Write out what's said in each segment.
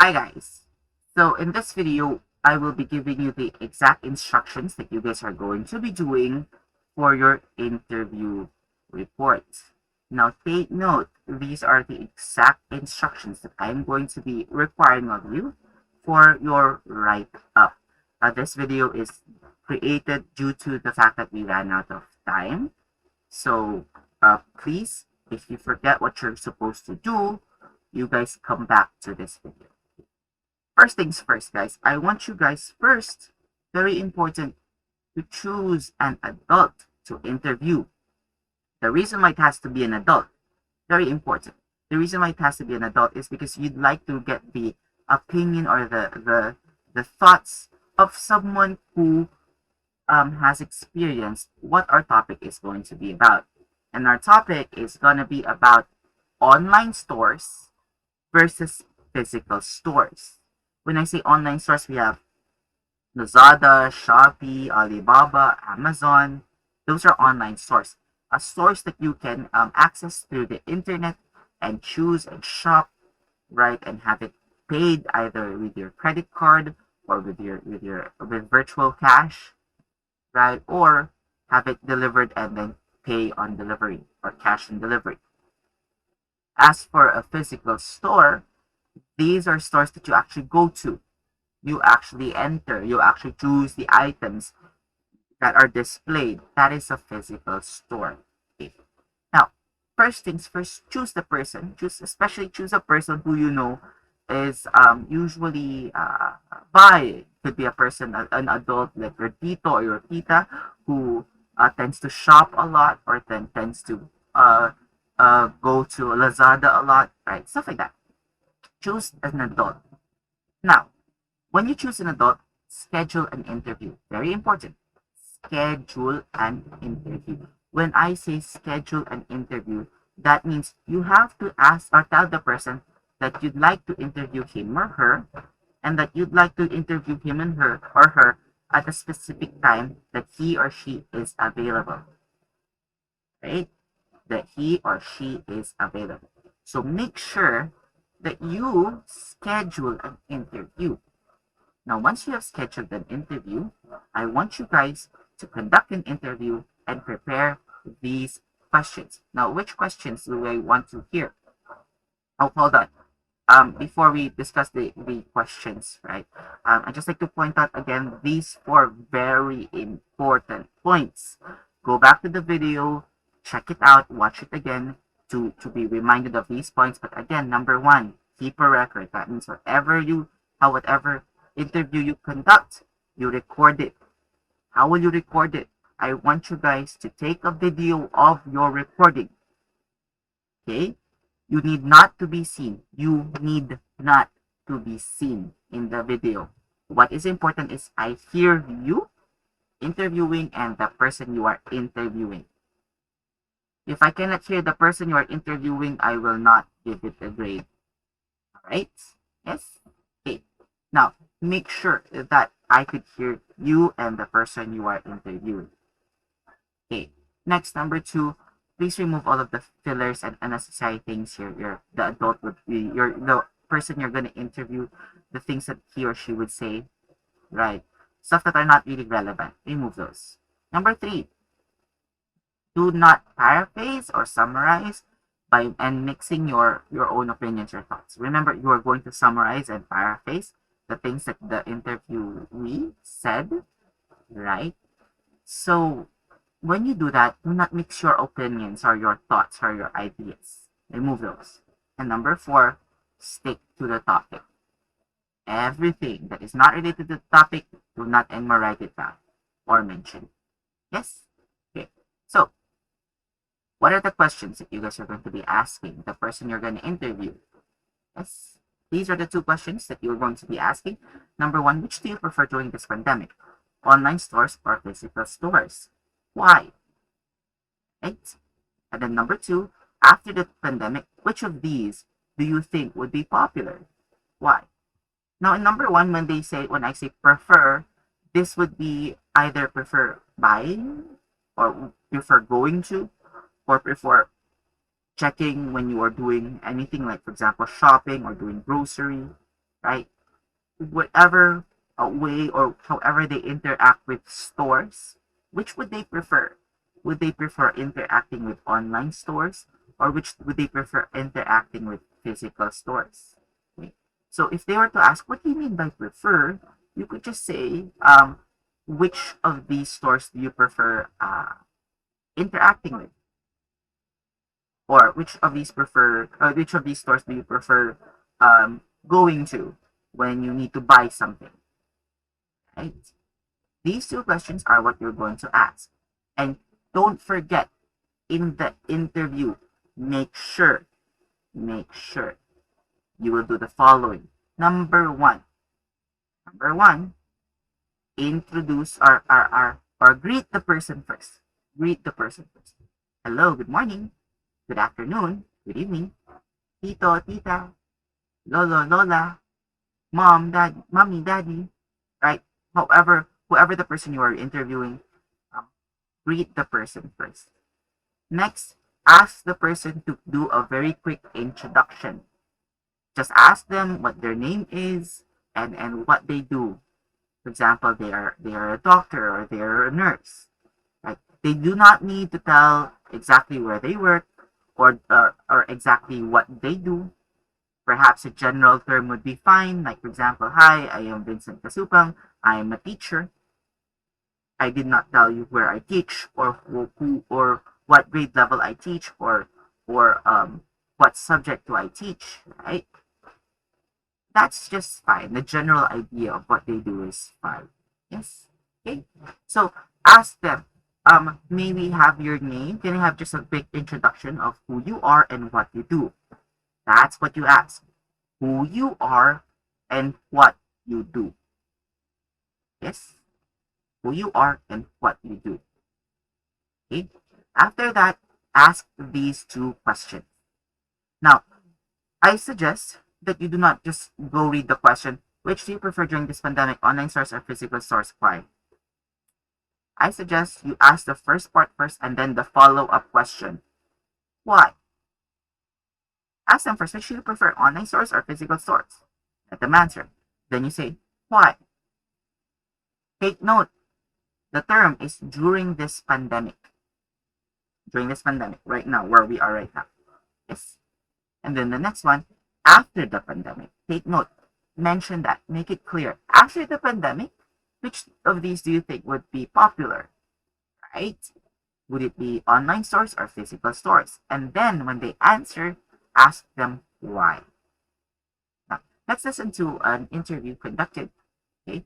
Hi guys. So in this video, I will be giving you the exact instructions that you guys are going to be doing for your interview report. Now take note, these are the exact instructions that I'm going to be requiring of you for your write-up. This video is created due to the fact that we ran out of time. So please, if you forget what you're supposed to do, you guys come back to this video. First things first, guys, I want you guys first, very important, to choose an adult to interview. The reason why it has to be an adult, very important. The reason why it has to be an adult is because you'd like to get the opinion or the thoughts of someone who has experienced what our topic is going to be about. And our topic is going to be about online stores versus physical stores. When I say online stores, we have Lazada, Shopee, Alibaba, Amazon. Those are online stores. Stores that you can access through the internet and choose and shop, right, and have it paid either with your credit card or with virtual cash, right, or have it delivered and then pay on delivery or cash on delivery. As for a physical store, these are stores that you actually go to. You actually enter, you actually choose the items that are displayed. That is a physical store. Okay. Now, first things first, choose the person. Especially choose a person who you know is usually buying. Could be a person, an adult like your tito or your tita who tends to shop a lot or then tends to go to Lazada a lot, right? Stuff like that. Choose an adult. Now, when you choose an adult, schedule an interview. Very important. Schedule an interview. When I say schedule an interview, that means you have to ask or tell the person that you'd like to interview him or her, and that you'd like to interview him and her at a specific time that he or she is available. Right? That he or she is available. So make sure that you schedule an interview. Now, once you have scheduled an interview, I want you guys to conduct an interview and prepare these questions. Now, which questions do I want to hear? Oh, hold on. Before we discuss the questions, right? I just like to point out again these four very important points. Go back to the video, check it out, watch it again to be reminded of these points. But again, number one, keep a record. That means whatever interview you conduct, you record it. How will you record it? I want you guys to take a video of your recording. Okay? You need not to be seen. You need not to be seen in the video. What is important is I hear you interviewing and the person you are interviewing. If I cannot hear the person you are interviewing, I will not give it a grade. Alright? Yes? Okay. Now, make sure that I could hear you and the person you are interviewing. Okay. Next, number two, please remove all of the fillers and unnecessary things here. The adult would be the person you're gonna interview, the things that he or she would say, right? Stuff that are not really relevant. Remove those. Number three, do not paraphrase or summarize by and mixing your own opinions or thoughts. Remember, you are going to summarize and paraphrase the things that the interviewee said, right? So when you do that, do not mix your opinions or your thoughts or your ideas. Remove those. And number four, stick to the topic. Everything that is not related to the topic, do not anymore write it down or mention. Yes? Okay. So, what are the questions that you guys are going to be asking the person you're going to interview? Yes? These are the two questions that you're going to be asking. Number one, which do you prefer during this pandemic? Online stores or physical stores? Why? Right? And then number two, after the pandemic, which of these do you think would be popular? Why? Now, in number one, when I say prefer, this would be either prefer buying or prefer going to or prefer checking when you are doing anything like, for example, shopping or doing grocery. right? Whatever way or however they interact with stores, which would they prefer? Would they prefer interacting with online stores, or which would they prefer interacting with physical stores? Okay. So if they were to ask, what do you mean by prefer? You could just say, which of these stores do you prefer interacting with, or which of these stores do you prefer going to when you need to buy something, right? These two questions are what you're going to ask. And don't forget, in the interview, make sure you will do the following. Number one, introduce or greet the person first. Greet the person first. Hello, good morning, good afternoon, good evening, tito, tita, lolo, lola, mom, dad, mommy, daddy, right? Whoever the person you are interviewing, um, greet the person first. Next, ask the person to do a very quick introduction. Just ask them what their name is and what they do. For example, they are a doctor or they are a nurse. Right? They do not need to tell exactly where they work or exactly what they do. Perhaps a general term would be fine, like for example, hi, I am Vincent Kasupang. I am a teacher. I did not tell you where I teach or who or what grade level I teach or what subject do I teach, right? That's just fine. The general idea of what they do is fine. Yes. Okay. So ask them. May we have your name? Can I have just a quick introduction of who you are and what you do? That's what you ask. Who you are and what you do. Yes. Who you are and what you do. Okay. After that, ask these two questions. Now, I suggest that you do not just go read the question, which do you prefer during this pandemic, online stores or physical stores? Why? I suggest you ask the first part first and then the follow-up question. Why? Ask them first, which do you prefer, online stores or physical stores? Let them answer. Then you say, why? Take note, the term is during this pandemic. During this pandemic, right now, where we are right now. Yes. And then the next one, after the pandemic. Take note, mention that, make it clear. After the pandemic, which of these do you think would be popular, right? Would it be online stores or physical stores? And then when they answer, ask them why. Now, let's listen to an interview conducted. Okay,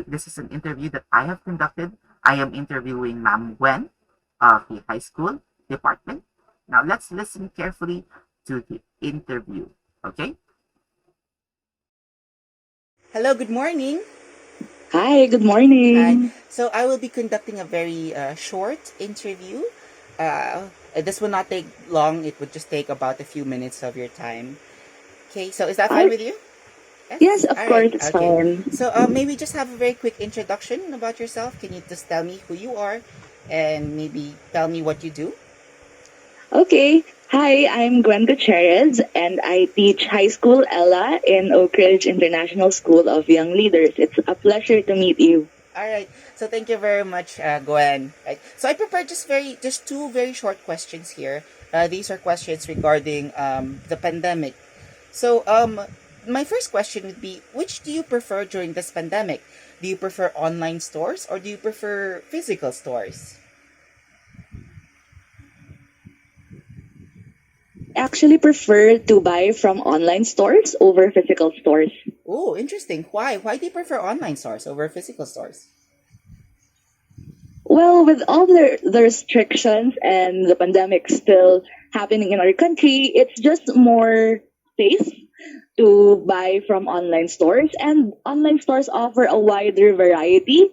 this is an interview that I have conducted. I am interviewing Ma'am Gwen of the high school department. Now let's listen carefully to the interview. Okay. Hello, good morning. Hi, good Hi. morning. So I will be conducting a very short interview. This will not take long. It would just take about a few minutes of your time. Okay, so is that fine Hi. with you? Yes. Yes, of All right. course, it's Okay. fine. So maybe just have a very quick introduction about yourself. Can you just tell me who you are, and maybe tell me what you do? Okay. Hi, I'm Gwen Gutierrez, and I teach high school Ella in Oak Ridge International School of Young Leaders. It's a pleasure to meet you. All right. So thank you very much, Gwen. Right. So I prepared just two very short questions here. These are questions regarding the pandemic. So my first question would be, which do you prefer during this pandemic? Do you prefer online stores or do you prefer physical stores? I actually prefer to buy from online stores over physical stores. Oh, interesting. Why? Why do you prefer online stores over physical stores? Well, with all the restrictions and the pandemic still happening in our country, it's just more safe to buy from online stores. And online stores offer a wider variety.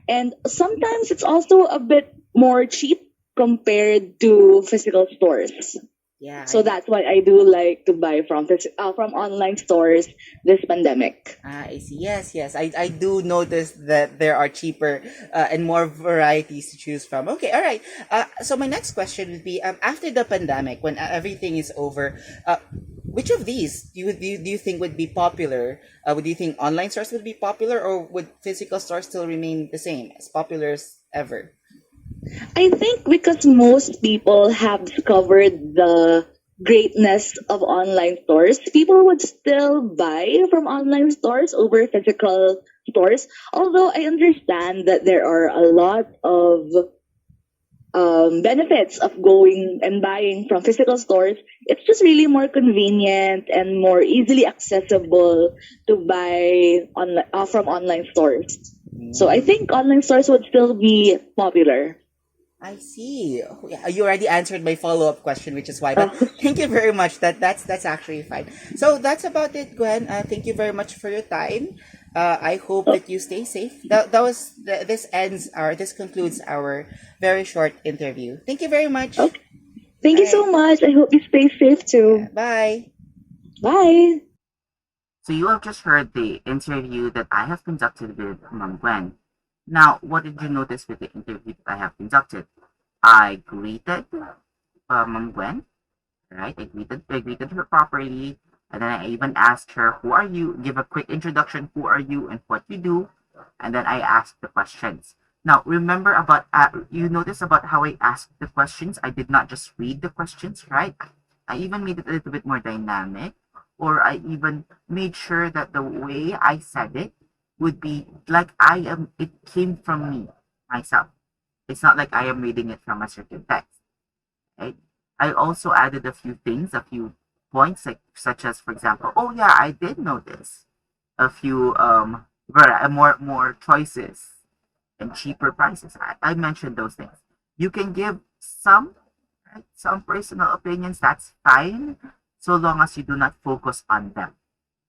And sometimes it's also a bit more cheap compared to physical stores. Yeah, So that's why I do like to buy from online stores this pandemic. I see. Yes, yes. I do notice that there are cheaper and more varieties to choose from. Okay, all right. So my next question would be after the pandemic, when everything is over, which of these do you think would be popular? Would you think online stores would be popular, or would physical stores still remain the same, as popular as ever? I think because most people have discovered the greatness of online stores, people would still buy from online stores over physical stores. Although I understand that there are a lot of benefits of going and buying from physical stores. It's just really more convenient and more easily accessible to buy from online stores. So I Mm, think online stores would still be popular. I see. Oh, yeah, you already answered my follow-up question, which is why. But Oh, thank you very much. That's actually fine. So that's about it, Gwen. Thank you very much for your time. I hope that you stay safe. This concludes our very short interview. Thank you very much. okay. Thank All you right. so much. I hope you stay safe Yeah. too. Bye. Bye. So you have just heard the interview that I have conducted with Ma'am Gwen. Now, what did you notice with the interview that I have conducted? I greeted Ma'am Gwen, right? I greeted her properly, and then I even asked her, "Who are you?" Give a quick introduction. Who are you and what you do, and then I asked the questions. Now, remember about you notice about how I asked the questions. I did not just read the questions, right? I even made it a little bit more dynamic, or I even made sure that the way I said it would be like I am. It came from me myself. It's not like I am reading it from a certain text, right? I also added a few things, a few points, like such as, for example, oh yeah, I did notice a few more choices and cheaper prices. I mentioned those things. You can give some, right, some personal opinions. That's fine, so long as you do not focus on them.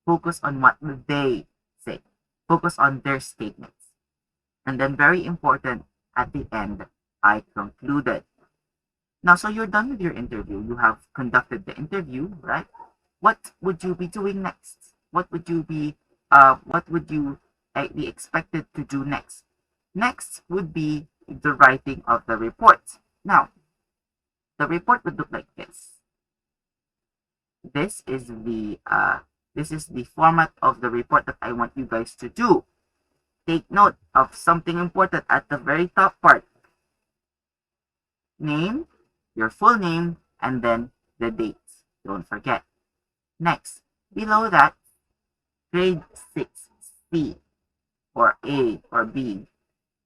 Focus on what they say. Focus on their statements. And then, very important, at the end, I concluded. Now, so you're done with your interview. You have conducted the interview, right? What would you be doing next? What would you be expected to do next? Next would be the writing of the report. Now, the report would look like this. This is the format of the report that I want you guys to do. Take note of something important at the very top part. Name, your full name, and then the dates. Don't forget. Next, below that, grade 6C or A or B.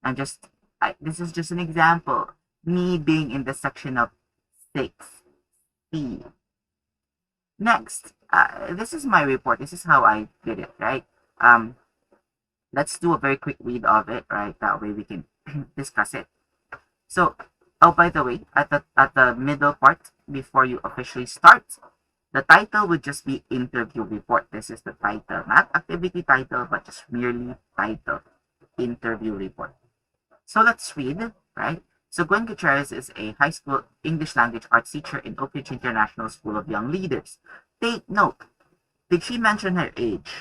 And this is just an example. Me being in the section of 6C. Next, this is my report. This is how I did it, right? Um, let's do a very quick read of it, right? That way we can discuss it. So, oh, by the way, at the middle part, before you officially start, the title would just be interview report. This is the title, not activity title, but just merely title, interview report. So let's read, right? So Gwen Gutierrez is a high school English language arts teacher in Oak Ridge International School of Young Leaders. Take note, did she mention her age?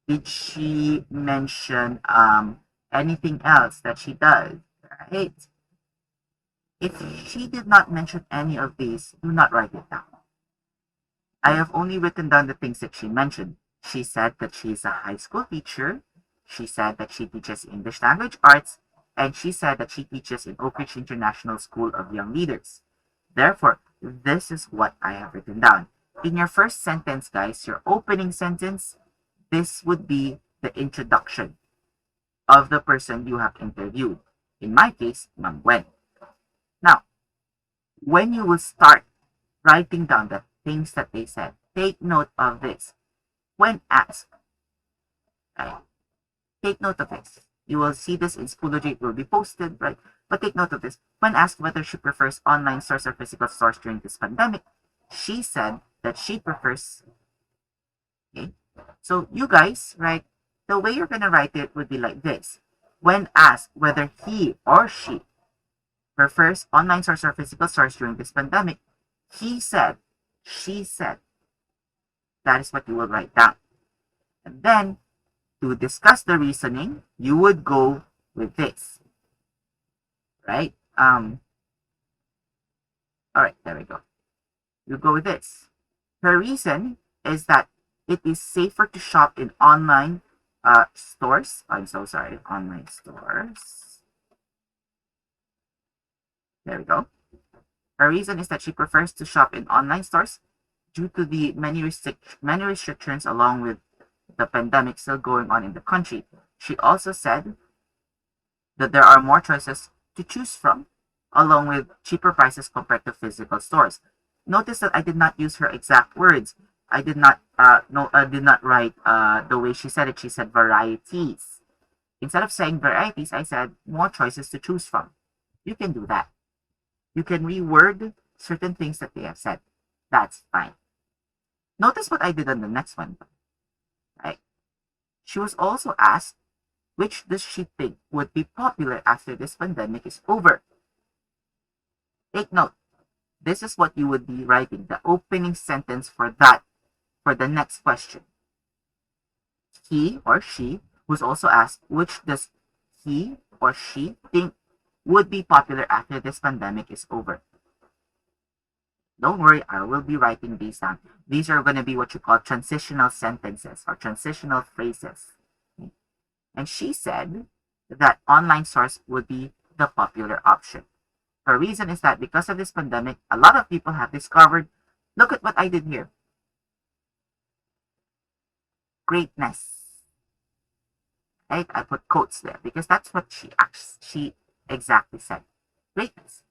Did she mention anything else that she does? Right? If she did not mention any of these, do not write it down. I have only written down the things that she mentioned. She said that she is a high school teacher. She said that she teaches English language arts. And she said that she teaches in Oak Ridge International School of Young Leaders. Therefore, this is what I have written down. In your first sentence, guys, your opening sentence, this would be the introduction of the person you have interviewed. In my case, Ma'am Gwen. Now, when you will start writing down the things that they said, take note of this. When asked, right? Take note of this. You will see this in Schoology, it will be posted, right? But take note of this. When asked whether she prefers online stores or physical stores during this pandemic, she said that she prefers, okay? So you guys, right? The way you're gonna write it would be like this. When asked whether he or she prefers online stores or physical stores during this pandemic, he said, she said, that is what you will write down. And then to discuss the reasoning, you would go with this, right? All right, there we go. You go with this. Her reason is that it is safer to shop in online stores. I'm so sorry, online stores. There we go. Her reason is that she prefers to shop in online stores due to the many restrictions along with the pandemic still going on in the country. She also said that there are more choices to choose from, along with cheaper prices compared to physical stores. Notice that I did not use her exact words. I did not no I did not write the way she said it. She said varieties. Instead of saying varieties, I said more choices to choose from. You can do that. You can reword certain things that they have said. That's fine. Notice what I did on the next one. Right? She was also asked which does she think would be popular after this pandemic is over. Take note, this is what you would be writing, the opening sentence for the next question. He or she was also asked which does he or she think would be popular after this pandemic is over. Don't worry, I will be writing these down. These are going to be what you call transitional sentences or transitional phrases. And she said that online source would be the popular option. Her reason is that because of this pandemic, a lot of people have discovered, look at what I did here. Greatness. Right? I put quotes there because that's what she exactly said. Greatness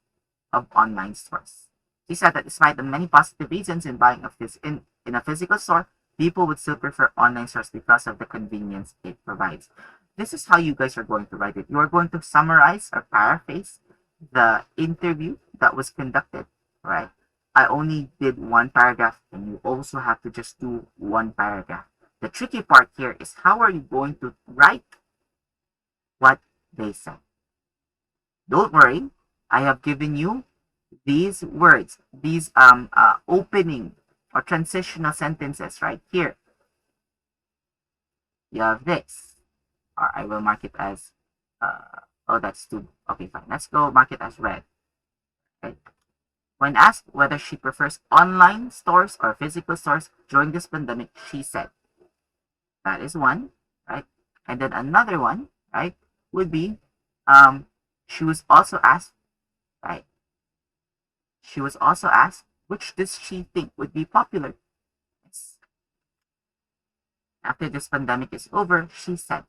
of online stores. She said that despite the many positive reasons in buying in a physical store, people would still prefer online stores because of the convenience it provides. This is how you guys are going to write it. You are going to summarize or paraphrase the interview that was conducted, right? I only did one paragraph and you also have to just do one paragraph. The tricky part here is how are you going to write what they said? Don't worry, I have given you these words, these opening or transitional sentences right here. You have this, or I will mark it as, oh, that's too, okay, fine. Let's go mark it as red. Okay. When asked whether she prefers online stores or physical stores during this pandemic, she said, that is one, right? And then another one, right, would be, she was also asked, right? She was also asked, which does she think would be popular? Yes. After this pandemic is over, she said,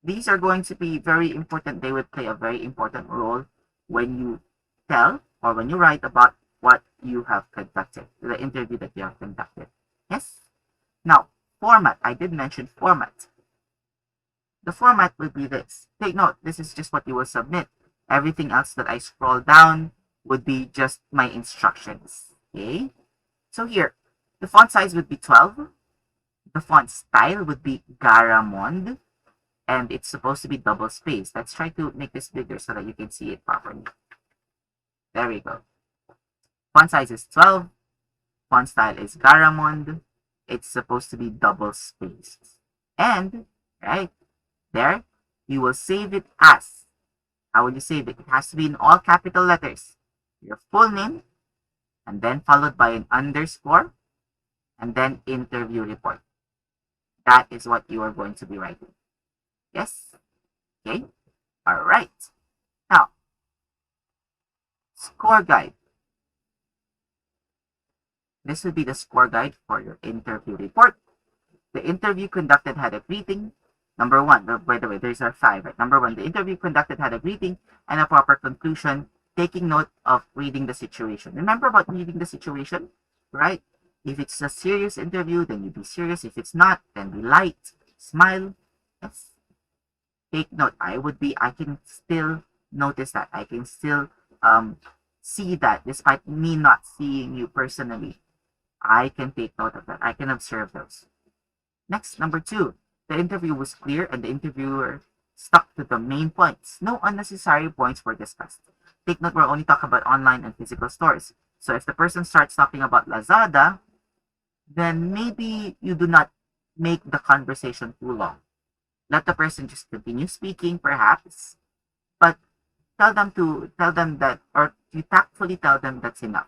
these are going to be very important. They would play a very important role when you tell or when you write about what you have conducted, the interview that you have conducted. Yes? Now, format. I did mention format. The format will be this. Take note, this is just what you will submit. Everything else that I scroll down would be just my instructions. Okay? So here, the font size would be 12. The font style would be Garamond. And it's supposed to be double spaced. Let's try to make this bigger so that you can see it properly. There we go. Font size is 12. Font style is Garamond. It's supposed to be double spaced. And, right, there, you will save it as. How will you save it? It has to be in all capital letters. Your full name, and then followed by an underscore, and then interview report. That is what you are going to be writing. Yes? Okay? All right. Now, score guide. This would be the score guide for your interview report. The interview conducted had a greeting. Number one, by the way, there's our 5, right? Number one, the interview conducted had a greeting and a proper conclusion, taking note of reading the situation. Remember about reading the situation, right? If it's a serious interview, then you be serious. If it's not, then be light, smile. Yes. Take note. I can still notice that. I can still see that despite me not seeing you personally. I can take note of that. I can observe those. Next, number 2. The interview was clear and the interviewer stuck to the main points. No unnecessary points were discussed. Take note, we're only talking about online and physical stores. So if the person starts talking about Lazada, then maybe you do not make the conversation too long. Let the person just continue speaking, perhaps, but tell them that, or you tactfully tell them that's enough.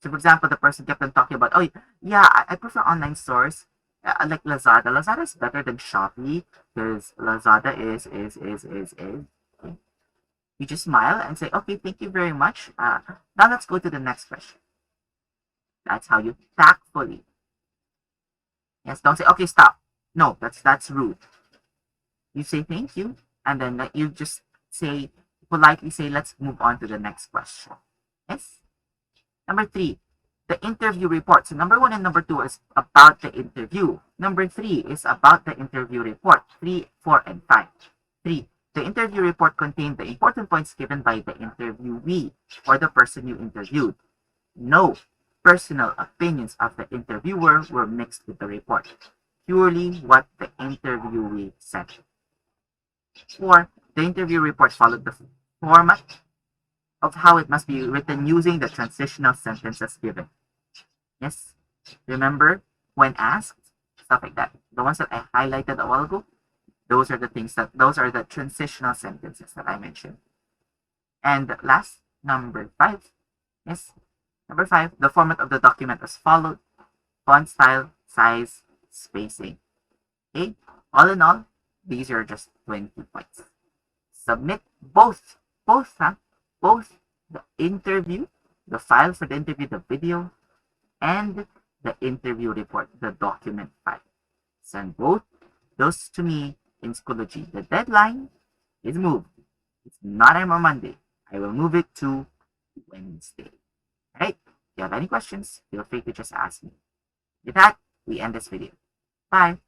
So, for example, the person kept on talking about, oh, yeah, I prefer online stores. Like Lazada. Lazada is better than Shopee because Lazada is. Okay. You just smile and say, okay, thank you very much. Now let's go to the next question. That's how you tactfully. Yes, don't say, okay, stop. No, that's rude. You say thank you, and then you just say, politely say, let's move on to the next question. Yes? Number 3, the interview report. So number 1 and number 2 is about the interview. Number 3 is about the interview report. 3, 4, and 5. 3, the interview report contained the important points given by the interviewee or the person you interviewed. No personal opinions of the interviewer were mixed with the report. Purely what the interviewee said. 4, the interview report followed the format of how it must be written using the transitional sentences given. Yes, remember when asked, stuff like that. The ones that I highlighted a while ago, those are the transitional sentences that I mentioned. And last, number 5. Yes, number 5, the format of the document as followed: font style, size, spacing. Okay, all in all, these are just 20 points. Submit both, both the interview, the file for the interview, the video, and the interview report, the document file. Send both those to me in Schoology. The deadline is moved. It's not anymore Monday. I will move it to Wednesday. All right? If you have any questions, feel free to just ask me. With that, we end this video. Bye.